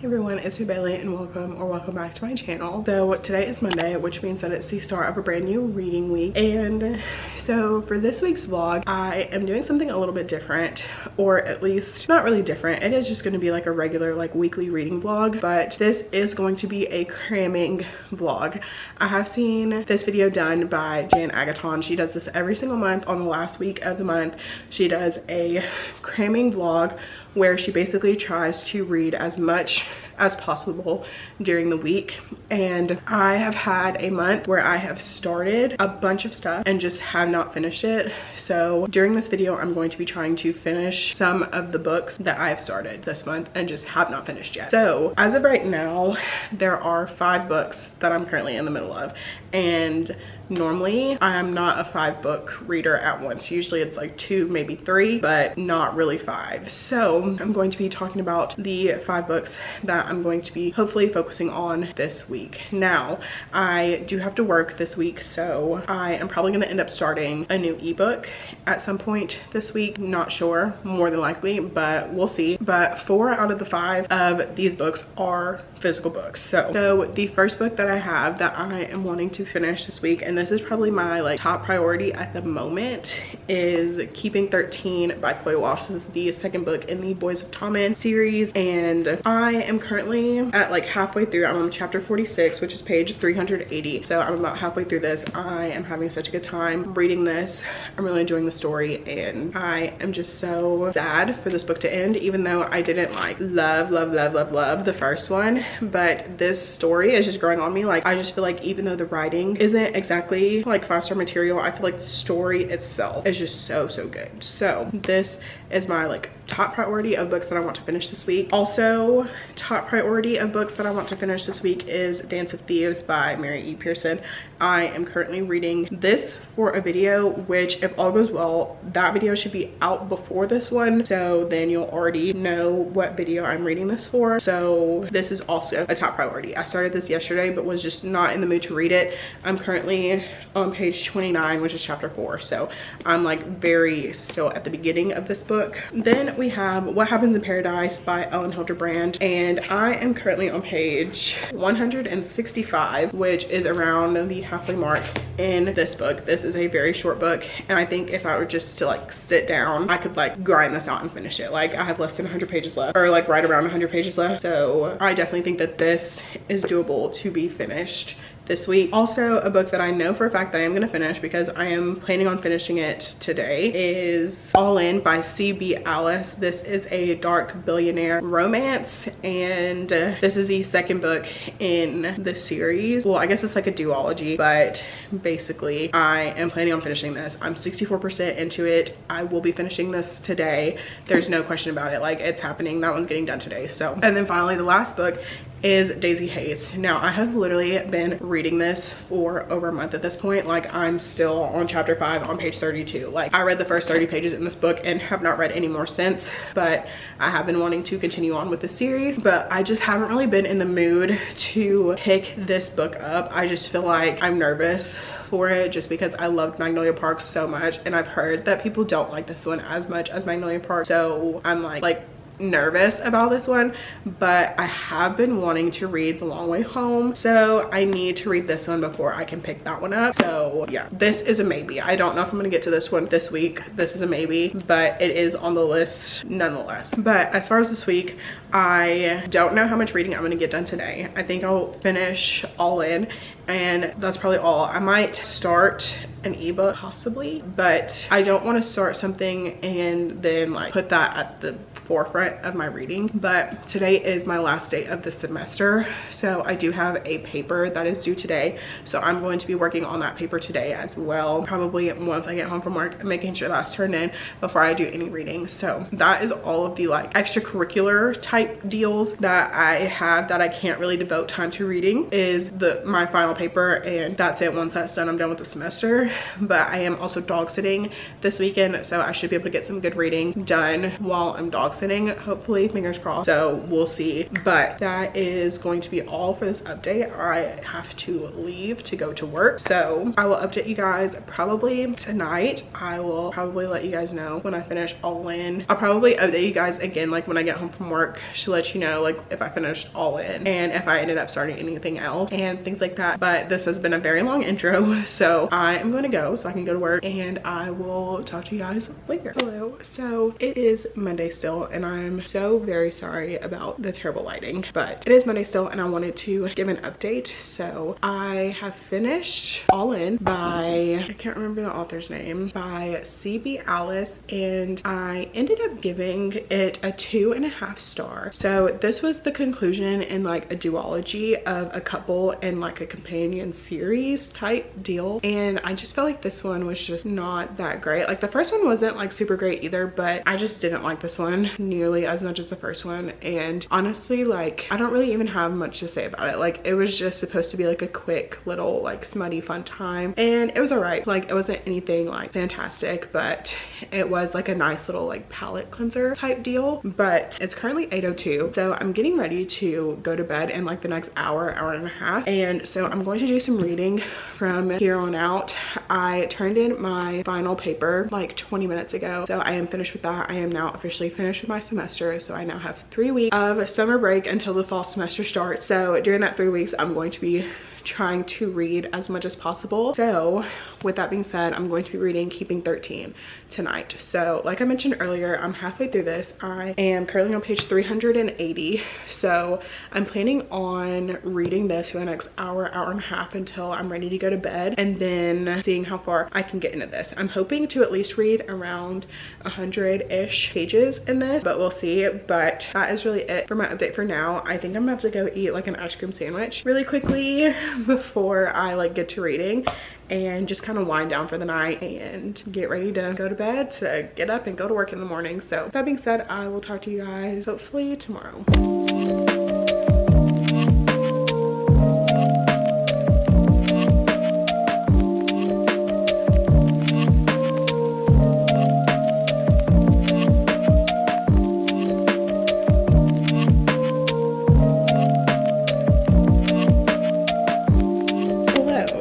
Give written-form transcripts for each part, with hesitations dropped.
Hey everyone, it's me Bailey and welcome back to my channel. So today is Monday, which means that it's the start of a brand new reading week. And so for this week's vlog, I am doing something a little bit different, or at least not really different. It is just going to be like a regular like weekly reading vlog, but this is going to be a cramming vlog. I have seen this video done by Jan Agaton. She does this every single month. On the last week of the month, she does a cramming vlog where she basically tries to read as much as possible during the week. And I have had a month where I have started a bunch of stuff and just have not finished it. So during this video, I'm going to be trying to finish some of the books that I've started this month and just have not finished yet. So as of right now, there are 5 books that I'm currently in the middle of. And normally I'm not a 5-book reader at once. Usually it's like 2, maybe 3, but not really 5. So I'm going to be talking about the 5 books that I'm going to be hopefully focusing on this week. Now, I do have to work this week, so I am probably going to end up starting a new ebook at some point this week. Not sure, more than likely, but we'll see. But 4 out of the 5 of these books are physical books. So the first book that I have that I am wanting to finish this week, and this is probably my like top priority at the moment, is Keeping 13 by Chloe Walsh. This is the second book in the Boys of Tommen series, and I am currently at like halfway through. I'm on chapter 46, which is page 380. So I'm about halfway through this. I am having such a good time reading this. I'm really enjoying the story, and I am just so sad for this book to end, even though I didn't like love the first one. But this story is just growing on me. Like, I just feel like even though the writing isn't exactly like 5-star material, I feel like the story itself is just so good. So this is my like top priority of books that I want to finish this week. Also, top priority of books that I want to finish this week is Dance of Thieves by Mary E. Pearson. I am currently reading this for a video, which if all goes well, that video should be out before this one. So then you'll already know what video I'm reading this for. So this is also a top priority. I started this yesterday, but was just not in the mood to read it. I'm currently on page 29, which is chapter 4. So I'm like very still at the beginning of this book. Then we have What Happens in Paradise by Ellen Hilderbrand, and I am currently on page 165, which is around the halfway mark in this book. This is a very short book, and I think if I were just to like sit down, I could like grind this out and finish it. Like, I have less than 100 pages left, or like right around 100 pages left. So I definitely think that this is doable to be finished this week. Also, a book that I know for a fact that I am going to finish because I am planning on finishing it today is All In by C.B. Alice. This is a dark billionaire romance, and this is the second book in the series. Well, I guess it's like a duology, but basically I am planning on finishing this. I'm 64% into it. I will be finishing this today. There's no question about it. Like, it's happening. That one's getting done today. So, and then finally the last book is Daisy Hates. Now, I have literally been reading this for over a month at this point. Like, I'm still on chapter 5 on page 32. Like, I read the first 30 pages in this book and have not read any more since, but I have been wanting to continue on with the series, but I just haven't really been in the mood to pick this book up. I just feel like I'm nervous for it just because I loved Magnolia Park so much, and I've heard that people don't like this one as much as Magnolia Park. So I'm like nervous about this one, but I have been wanting to read The Long Way Home, so I need to read this one before I can pick that one up. So yeah, this is a maybe. I don't know if I'm gonna get to this one this week. This is a maybe, but it is on the list nonetheless. But as far as this week, I don't know how much reading I'm gonna get done today. I think I'll finish All In, and that's probably all. I might start an ebook possibly, but I don't want to start something and then like put that at the forefront of my reading. But today is my last day of the semester, so I do have a paper that is due today, so I'm going to be working on that paper today as well, probably once I get home from work, making sure that's turned in before I do any reading. So that is all of the like extracurricular type deals that I have that I can't really devote time to reading, is my final paper, and that's it. Once that's done, I'm done with the semester. But I am also dog sitting this weekend, so I should be able to get some good reading done while I'm dog sitting, hopefully, fingers crossed. So we'll see. But that is going to be all for this update. I have to leave to go to work. So I will update you guys probably tonight. I will probably let you guys know when I finish All In. I'll probably update you guys again like when I get home from work to let you know like if I finished All In and if I ended up starting anything else and things like that. But this has been a very long intro, so I am going to go so I can go to work, and I will talk to you guys later. Hello. So it is Monday still, and I'm so very sorry about the terrible lighting, but it is Monday still, and I wanted to give an update. So I have finished All In by, I can't remember the author's name, by C.B. Alice, and I ended up giving it a 2.5 stars. So this was the conclusion in like a duology of a couple and like a companion series type deal, and I just felt like this one was just not that great. Like the first one wasn't like super great either, but I just didn't like this one nearly as much as the first one. And honestly, like I don't really even have much to say about it. Like it was just supposed to be like a quick little like smutty fun time, and it was alright. Like it wasn't anything like fantastic, but it was like a nice little like palate cleanser type deal. But it's currently 8:02, so I'm getting ready to go to bed in like the next hour and a half, and so I'm going to do some reading from here on out. I turned in my final paper like 20 minutes ago, so I am finished with that. I am now officially finished with my semester, so I now have 3 weeks of summer break until the fall semester starts. So during that 3 weeks, I'm going to be trying to read as much as possible. So with that being said, I'm going to be reading Keeping 13 tonight. So like I mentioned earlier, I'm halfway through this. I am currently on page 380, so I'm planning on reading this for the next hour and a half until I'm ready to go to bed, and then seeing how far I can get into this. I'm hoping to at least read around 100-ish pages in this, but we'll see. But that is really it for my update for now. I think I'm about to go eat like an ice cream sandwich really quickly before I like get to reading, and just kind of wind down for the night and get ready to go to bed to get up and go to work in the morning. So with that being said, I will talk to you guys hopefully tomorrow.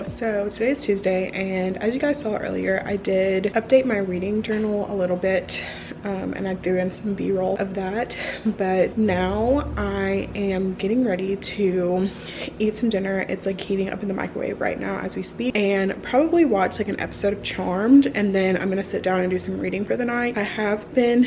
So today's Tuesday, and as you guys saw earlier, I did update my reading journal a little bit, and I threw in some b-roll of that. But now I am getting ready to eat some dinner. It's like heating up in the microwave right now as we speak, and probably watch like an episode of Charmed, and then I'm gonna sit down and do some reading for the night. I have been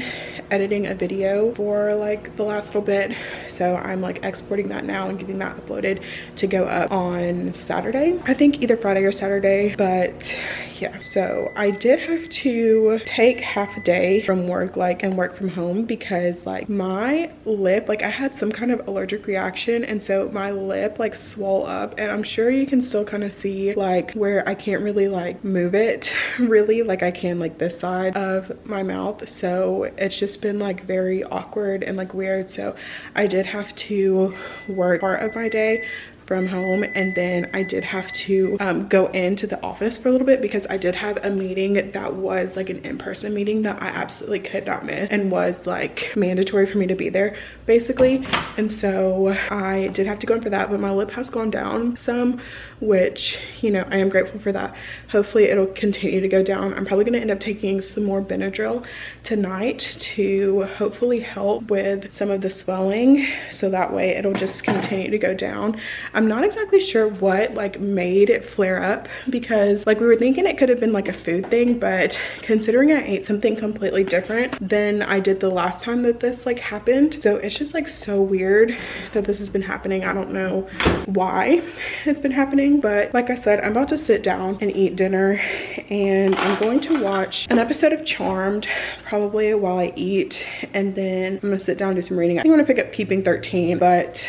editing a video for like the last little bit, so I'm like exporting that now and getting that uploaded to go up on Saturday, I think either Friday or Saturday. But yeah, so I did have to take half a day from work and work from home because like my lip, like I had some kind of allergic reaction, and so my lip like swole up, and I'm sure you can still kind of see like where I can't really like move it really like I can like this side of my mouth. So it's just been like very awkward and like weird. So I did have to work part of my day from home, and then I did have to go into the office for a little bit because I did have a meeting that was like an in-person meeting that I absolutely could not miss and was like mandatory for me to be there basically. And so I did have to go in for that, but my lip has gone down some, which, you know, I am grateful for that. Hopefully it'll continue to go down. I'm probably going to end up taking some more Benadryl tonight to hopefully help with some of the swelling, so that way it'll just continue to go down. I'm not exactly sure what like made it flare up, because like we were thinking it could have been like a food thing, but considering I ate something completely different than I did the last time that this like happened, so it's just like so weird that this has been happening. I don't know why it's been happening, but like I said, I'm about to sit down and eat dinner, and I'm going to watch an episode of Charmed probably while I eat, and then I'm gonna sit down and do some reading. I think I'm gonna pick up Keeping 13, but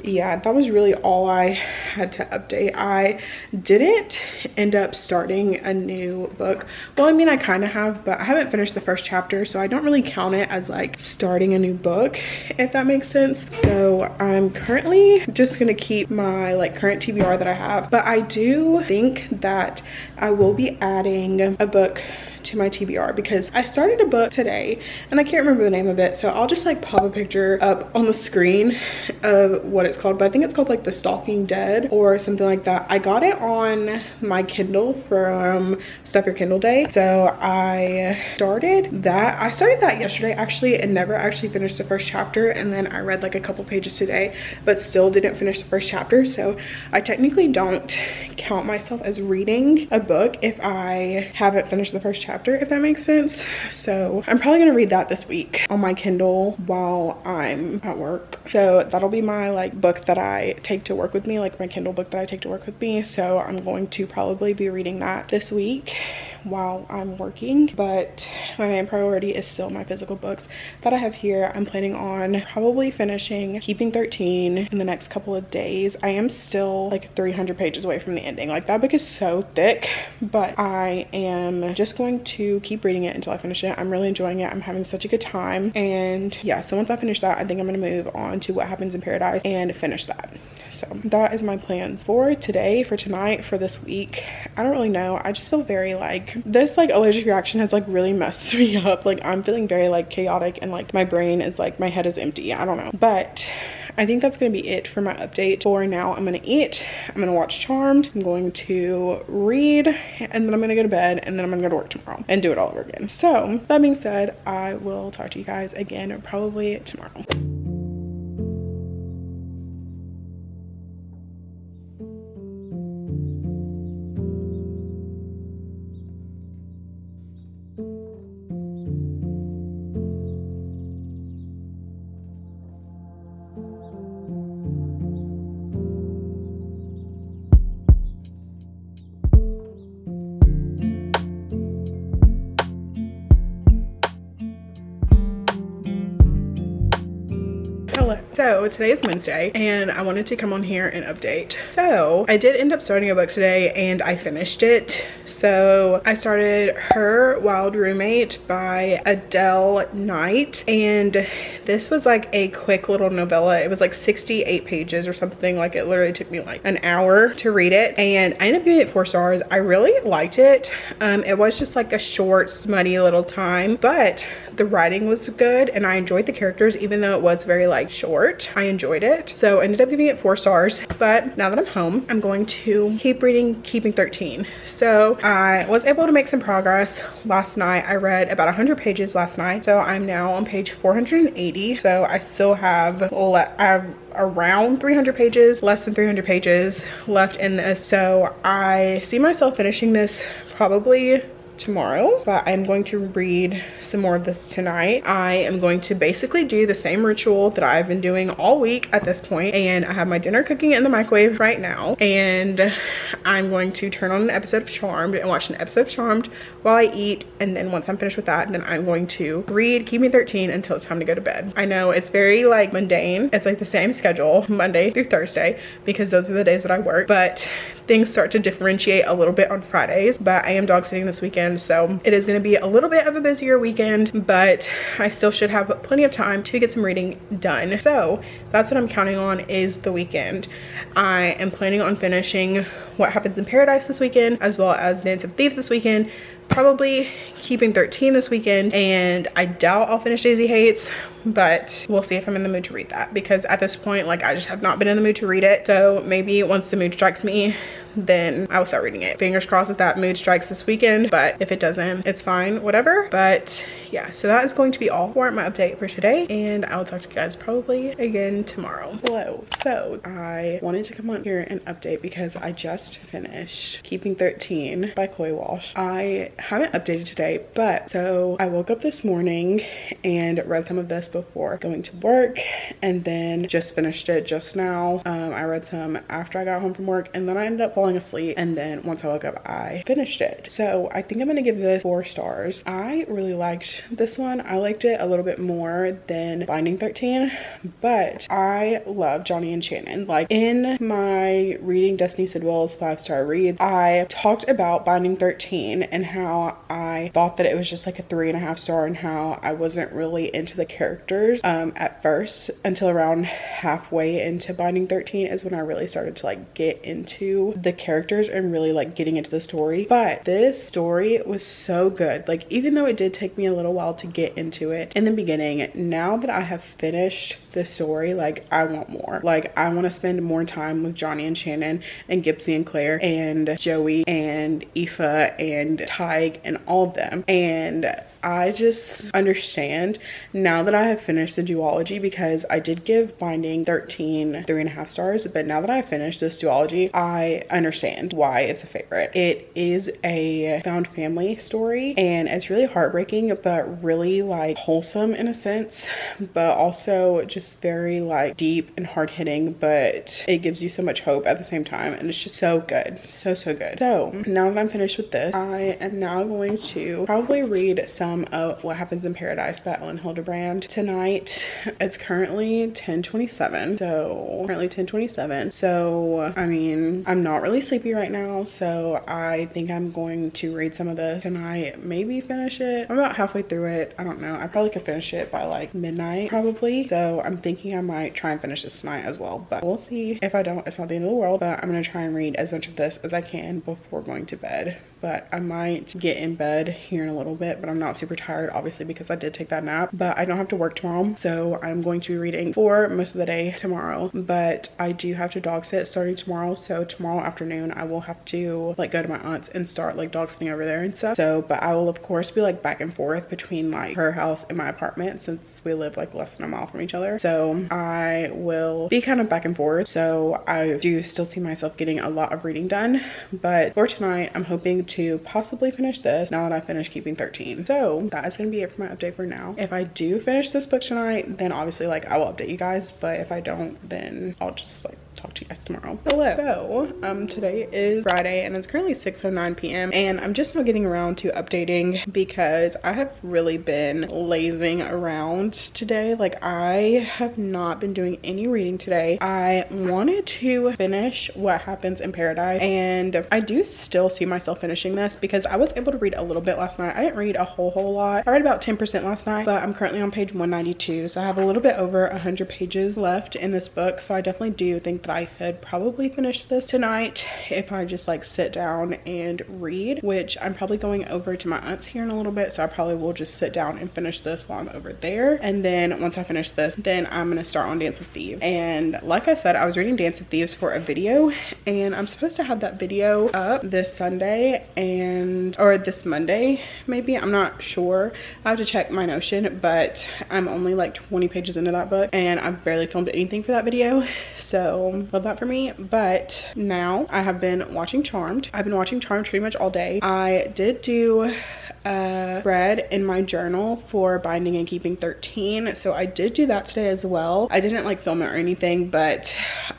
yeah, that was really all I had to update. I didn't end up starting a new book. Well, I mean, I kind of have, but I haven't finished the first chapter, so I don't really count it as like starting a new book, if that makes sense. So I'm currently just gonna keep my like current TBR that I have, but I do think that I will be adding a book to my TBR because I started a book today and I can't remember the name of it, so I'll just like pop a picture up on the screen of what it's called, but I think it's called like The Stalking Dead or something like that. I got it on my Kindle from Stuff Your Kindle Day, so I started that yesterday actually and never actually finished the first chapter, and then I read like a couple pages today but still didn't finish the first chapter, so I technically don't count myself as reading a book if I haven't finished the first chapter, if that makes sense. So I'm probably gonna read that this week on my Kindle while I'm at work. So that'll be my like book that I take to work with me, like my Kindle book that I take to work with me. So I'm going to probably be reading that this week while I'm working, but my main priority is still my physical books that I have here. I'm planning on probably finishing Keeping 13 in the next couple of days. I am still like 300 pages away from the ending. Like that book is so thick, but I am just going to keep reading it until I finish it. I'm really enjoying it. I'm having such a good time, and yeah, so once I finish that, I think I'm gonna move on to What Happens in Paradise and finish that. So that is my plans for today, for tonight, for this week. I don't really know. I just feel very like this like allergic reaction has like really messed me up. Like I'm feeling very like chaotic and like my brain is like, my head is empty. I don't know, but I think that's gonna be it for my update. For now, I'm gonna eat, I'm gonna watch Charmed, I'm going to read, and then I'm gonna go to bed, and then I'm gonna go to work tomorrow and do it all over again. So that being said, I will talk to you guys again probably tomorrow. So today is Wednesday and I wanted to come on here and update. So I did end up starting a book today and I finished it. So I started Her Wild Roommate by Adele Knight, and this was like a quick little novella. It was like 68 pages or something. Like it literally took me like an hour to read it, and I ended up giving it 4 stars. I really liked it. It was just like a short, smutty little time, but the writing was good and I enjoyed the characters, even though it was very like short. I enjoyed it, so I ended up giving it 4 stars. But now that I'm home, I'm going to keep reading Keeping 13. So I was able to make some progress last night. I read about 100 pages last night, so I'm now on page 480. So I still have around 300 pages, less than 300 pages left in this. So I see myself finishing this probably tomorrow, but I'm going to read some more of this tonight. I am going to basically do the same ritual that I've been doing all week at this point, and I have my dinner cooking in the microwave right now, and I'm going to turn on an episode of Charmed and watch an episode of Charmed while I eat, and then once I'm finished with that, then I'm going to read Keeping 13 until it's time to go to bed. I know it's very like mundane. It's like the same schedule Monday through Thursday because those are the days that I work, but things start to differentiate a little bit on Fridays. But I am dog sitting this weekend, so it is going to be a little bit of a busier weekend, but I still should have plenty of time to get some reading done. So that's what I'm counting on, is the weekend. I am planning on finishing What Happens in Paradise this weekend, as well as Dance of Thieves this weekend, probably Keeping 13 this weekend, and I doubt I'll finish Daisy Hates, but we'll see if I'm in the mood to read that, because at this point, like, I just have not been in the mood to read it. So maybe once the mood strikes me, then I will start reading it. Fingers crossed that mood strikes this weekend, but if it doesn't, it's fine, whatever. But yeah, so that is going to be all for my update for today, and I will talk to you guys probably again tomorrow. Hello. So I wanted to come on here and update because I just finished Keeping 13 by Chloe Walsh. I haven't updated today, but so I woke up this morning and read some of this before going to work, and then just finished it just now. I read some after I got home from work, and then I ended up falling asleep, and then once I woke up I finished it. So I think I'm gonna give this 4 stars. I really liked this one. I liked it a little bit more than Binding 13, but I love Johnny and Shannon. Like in my Reading Destiny Sidwell's 5-star read, I talked about Binding 13 and how I thought that it was just like a 3.5 star, and how I wasn't really into the character characters at first, until around halfway into Binding 13 is when I really started to like get into the characters and really like getting into the story. But this story was so good. Like, even though it did take me a little while to get into it in the beginning, now that I have finished the story, like, I want more. Like, I want to spend more time with Johnny and Shannon and Gipsy and Claire and Joey and Aoife and Tig and all of them. And I just understand now that I have finished the duology, because I did give Binding 13 3.5 stars, but now that I have finished this duology, I understand why it's a favorite. It is a found family story, and it's really heartbreaking, but really like wholesome in a sense, but also just very like deep and hard-hitting, but it gives you so much hope at the same time, and it's just so good. So good. So now that I'm finished with this, I am now going to probably read some of What Happens in Paradise by Ellen Hildebrand tonight. It's currently 10:27, so I mean, I'm not really sleepy right now, so I think I'm going to read some of this tonight, maybe finish it. I'm about halfway through it. I don't know, I probably could finish it by like midnight probably, so I'm thinking I might try and finish this tonight as well, but we'll see. If I don't, it's not the end of the world, but I'm gonna try and read as much of this as I can before going to bed. But I might get in bed here in a little bit, but I'm not super tired, obviously, because I did take that nap. But I don't have to work tomorrow, so I'm going to be reading for most of the day tomorrow. But I do have to dog sit starting tomorrow, so tomorrow afternoon I will have to like go to my aunt's and start like dog sitting over there and stuff. So, but I will of course be like back and forth between like her house and my apartment, since we live like less than a mile from each other. So I will be kind of back and forth. So I do still see myself getting a lot of reading done. But for tonight, I'm hoping to possibly finish this now that I finished Keeping 13. So that is going to be it for my update for now. If I do finish this book tonight, then obviously like I will update you guys, but if I don't, then I'll just like talk to you guys tomorrow. Hello. So today is Friday and it's currently 6:09 p.m. and I'm just now getting around to updating because I have really been lazing around today. Like, I have not been doing any reading today. I wanted to finish What Happens in Paradise, and I do still see myself finishing this because I was able to read a little bit last night. I didn't read a whole lot. I read about 10% last night, but I'm currently on page 192, so I have a little bit over 100 pages left in this book. So I definitely do think that I could probably finish this tonight if I just like sit down and read, which I'm probably going over to my aunt's here in a little bit, so I probably will just sit down and finish this while I'm over there. And then once I finish this, then I'm gonna start on Dance with Thieves. And like I said, I was reading Dance with Thieves for a video, and I'm supposed to have that video up this Sunday or this Monday maybe, I'm not sure. I have to check my Notion, but I'm only like 20 pages into that book and I've barely filmed anything for that video, so love that for me. But now I have been watching Charmed. I've been watching Charmed pretty much all day. I did do a spread in my journal for Binding and Keeping 13, so I did do that today as well. I didn't like film it or anything, but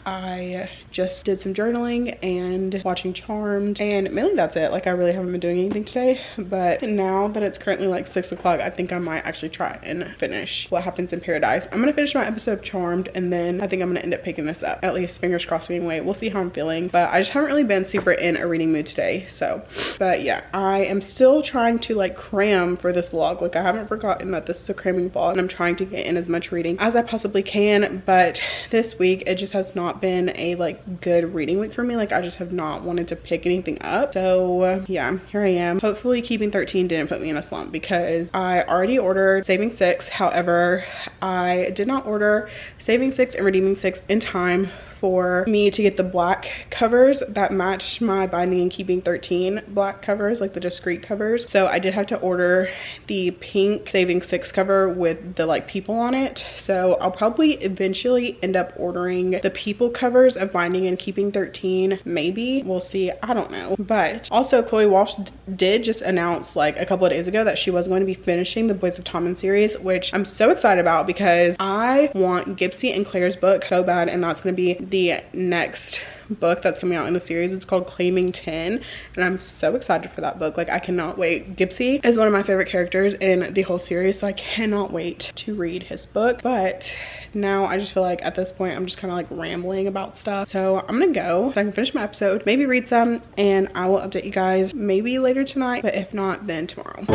I just did some journaling and watching Charmed, and mainly that's it. Like, I really haven't been doing anything today, but now that it's currently like 6 o'clock, I think I might actually try and finish What Happens in Paradise. I'm gonna finish my episode of Charmed, and then I think I'm gonna end up picking this up, at least fingers crossed anyway. We'll see how I'm feeling, but I just haven't really been super in a reading mood today. So, but yeah, I am still trying to like cram for this vlog. Like, I haven't forgotten that this is a cramming vlog, and I'm trying to get in as much reading as I possibly can. But this week it just has not been a like good reading week for me. Like, I just have not wanted to pick anything up. So yeah, here I am. Hopefully Keeping 13 didn't put me in a slump, because I already ordered Saving 6. However, I did not order Saving 6 and Redeeming 6 in time for me to get the black covers that matched my Binding and Keeping 13 black covers, like the discreet covers. So I did have to order the pink Saving 6 cover with the like people on it. So I'll probably eventually end up ordering the people covers of Binding and Keeping 13. Maybe, we'll see, I don't know. But also Chloe Walsh did just announce like a couple of days ago that she was going to be finishing the Boys of Tommen series, which I'm so excited about because I want Gipsy and Claire's book so bad, and that's going to be the next book that's coming out in the series. It's called Claiming 10, and I'm so excited for that book. Like, I cannot wait. Gipsy is one of my favorite characters in the whole series, so I cannot wait to read his book. But now I just feel like at this point I'm just kind of like rambling about stuff, so I'm gonna go so I can finish my episode, maybe read some, and I will update you guys maybe later tonight, but if not, then tomorrow.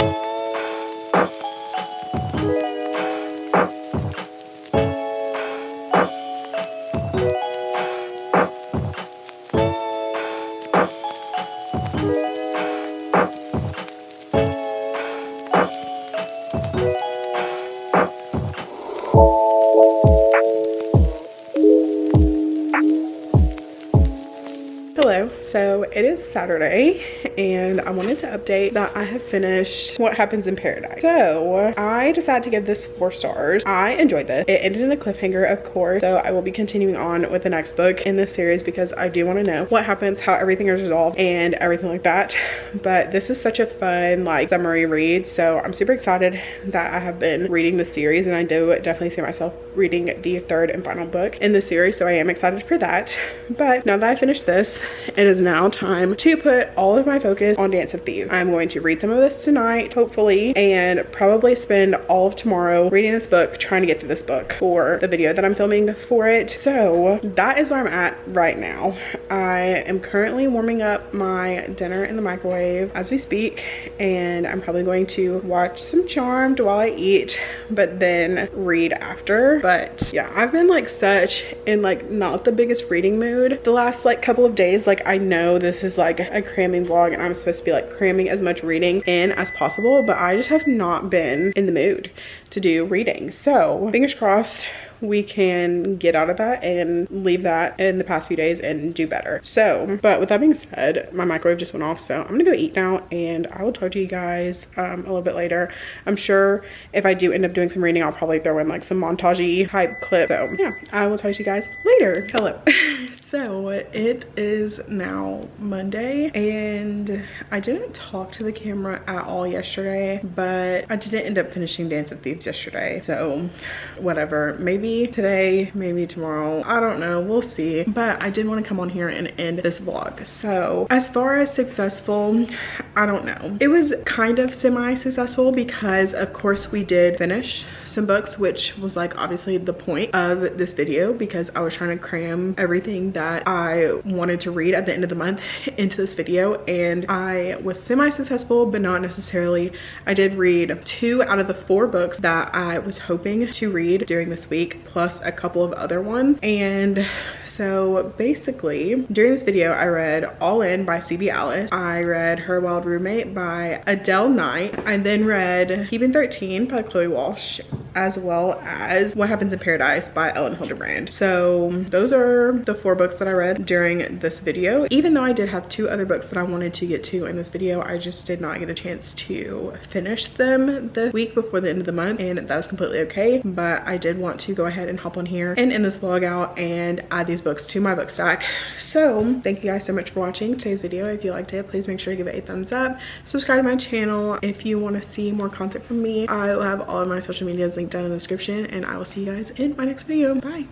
Hello, so it is Saturday and I wanted to update that I have finished What Happens in Paradise. So I decided to give this 4 stars. I enjoyed this. It ended in a cliffhanger, of course, so I will be continuing on with the next book in this series because I do want to know what happens, how everything is resolved, and everything like that. But this is such a fun like summary read, so I'm super excited that I have been reading the series, and I do definitely see myself reading the 3rd and final book in the series, so I am excited for that. But now that I finished this, it is now time to put all of my focus on Dance of Thieves. I'm going to read some of this tonight, hopefully, and probably spend all of tomorrow reading this book, trying to get through this book for the video that I'm filming for it. So that is where I'm at right now. I am currently warming up my dinner in the microwave as we speak, and I'm probably going to watch some Charmed while I eat, but then read after. But yeah, I've been like such in like not the biggest reading mood the last like couple of days. Like I know this is like a cramming vlog and I'm supposed to be like cramming as much reading in as possible, but I just have not been in the mood to do reading. So fingers crossed we can get out of that and leave that in the past few days and do better. So, but with that being said, my microwave just went off, so I'm gonna go eat now and I will talk to you guys a little bit later. I'm sure if I do end up doing some reading, I'll probably throw in like some montage-y type clip. So yeah, I will talk to you guys later. Hello. So it is now Monday and I didn't talk to the camera at all yesterday, but I didn't end up finishing Dance of Thieves yesterday. So whatever, maybe today, maybe tomorrow, I don't know, we'll see. But I did want to come on here and end this vlog. So as far as successful, I don't know. It was kind of semi-successful because of course we did finish some books, which was like obviously the point of this video because I was trying to cram everything that I wanted to read at the end of the month into this video, and I was semi-successful but not necessarily. I did read 2 out of the 4 books that I was hoping to read during this week, plus a couple of other ones. And so basically during this video I read All In by C.B. Alice, I read Her Wild Roommate by Adele Knight, I then read Keeping 13 by Chloe Walsh, as well as What Happens in Paradise by Ellen Hildebrand. So those are the 4 books that I read during this video. Even though I did have 2 other books that I wanted to get to in this video, I just did not get a chance to finish them the week before the end of the month, and that was completely okay. But I did want to go ahead and hop on here and end this vlog out and add these books to my book stack. So thank you guys so much for watching today's video. If you liked it, please make sure to give it a thumbs up. Subscribe to my channel if you want to see more content from me. I will have all of my social medias linked down in the description, and I will see you guys in my next video. Bye.